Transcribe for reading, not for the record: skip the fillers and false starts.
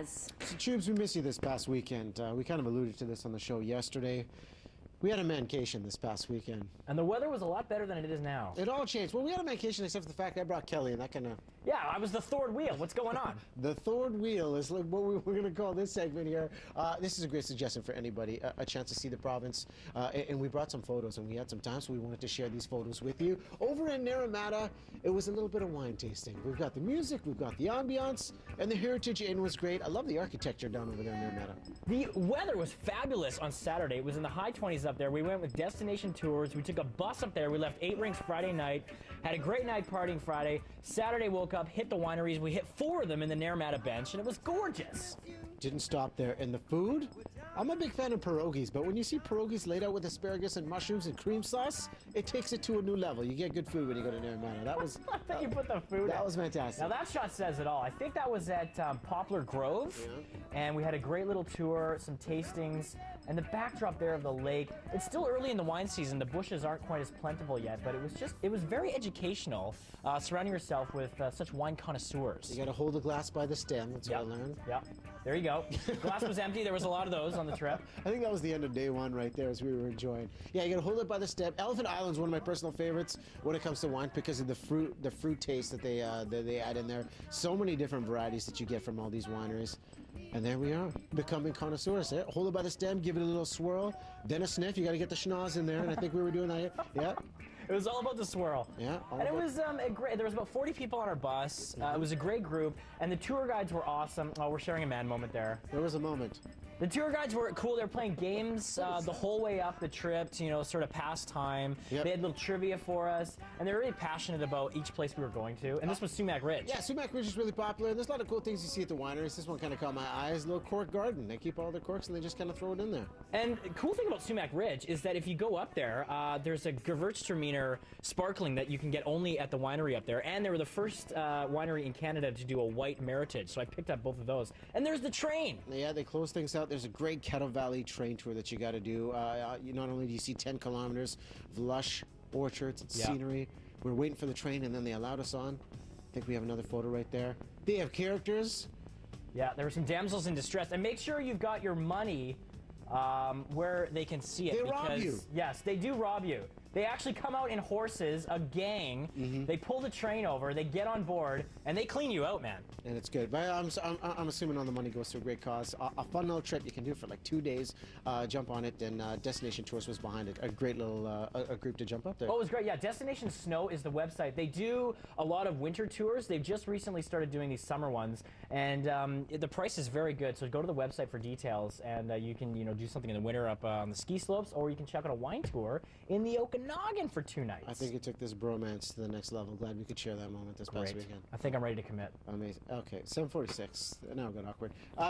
So, Tubes, we miss you this past weekend. We kind of alluded to this on the show yesterday. We had a mancation this past weekend. And the weather was a lot better than it is now. It all changed. Well, we had a mancation except for the fact I brought Kelly, and that kind of... Yeah, I was the third wheel. What's going on? The third wheel is like what we're going to call this segment here. This is a great suggestion for anybody, a chance to see the province. And we brought some photos, and we had some time, so we wanted to share these photos with you. Over in Naramata, it was a little bit of wine tasting. We've got the music, we've got the ambiance, and the Heritage Inn was great. I love the architecture down over there in Naramata. The weather was fabulous on Saturday. It was in the high 20s up there. We went with destination tours. We took a bus up there. We left 8 Rinks Friday night. Had a great night partying Friday. Saturday woke up, hit the wineries. We hit 4 of them in the Naramata bench, and it was gorgeous. Didn't stop there. And the food? I'm a big fan of pierogies, but when you see pierogies laid out with asparagus and mushrooms and cream sauce, it takes it to a new level. You get good food when you go to Naramata. That was... I thought you put the food That in. was fantastic. Now that shot says it all. I think that was at Poplar Grove, and we had a great little tour, some tastings, and the backdrop there of the lake. It's still early in the wine season. The bushes aren't quite as plentiful yet, but it was very educational, surrounding yourself with such wine connoisseurs. You got to hold the glass by the stem. That's what I learned. Yeah. There you go. Glass was empty. There was a lot of those on the trip. I think that was the end of day one right there as we were enjoying. Yeah, you got to hold it by the stem. Elephant Island's one of my personal favorites when it comes to wine because of the fruit taste that they add in there. So many different varieties that you get from all these wineries. And there we are, becoming connoisseurs. Eh? Hold it by the stem, give it a little swirl, then a sniff. You got to get the schnoz in there, and I think we were doing that here. Yeah. It was all about the swirl. Yeah. And it was great. There was about 40 people on our bus. It was a great group, and the tour guides were awesome. Oh, we're sharing a man moment there. There was a moment. The tour guides were cool. They were playing games the whole way up the trip to, sort of pass time. Yep. They had little trivia for us, and they were really passionate about each place we were going to. And this was Sumac Ridge. Yeah, Sumac Ridge is really popular. There's a lot of cool things you see at the wineries. This one kind of caught my eyes. A little cork garden. They keep all their corks and they just kind of throw it in there. And the cool thing about Sumac Ridge is that if you go up there, there's a Gewürztraminer sparkling that you can get only at the winery up there. And they were the first winery in Canada to do a white meritage, so I picked up both of those. And there's the train. Yeah, they close things out. There's a great Kettle Valley train tour that you got to do. Not only do you see 10 kilometers of lush orchards and scenery, we're waiting for the train and then they allowed us on. I think we have another photo right there. They have characters. Yeah, there were some damsels in distress. And make sure you've got your money where they can see it. They rob you. Yes, they do rob you. They actually come out in horses, a gang. They pull the train over, they get on board, and they clean you out, man. And it's good. But I'm assuming all the money goes to a great cause. A fun little trip you can do for like 2 days. Jump on it, and Destination Tours was behind it. A great little a group to jump up there. Oh, it was great. Yeah, Destination Snow is the website. They do a lot of winter tours. They've just recently started doing these summer ones, and the price is very good. So go to the website for details, and you can do something in the winter up on the ski slopes, or you can check out a wine tour in the Okanagan for 2 nights. I think it took this bromance to the next level. Glad we could share that moment this past weekend. I think I'm ready to commit. Amazing. Okay, 7:46. Now it got awkward.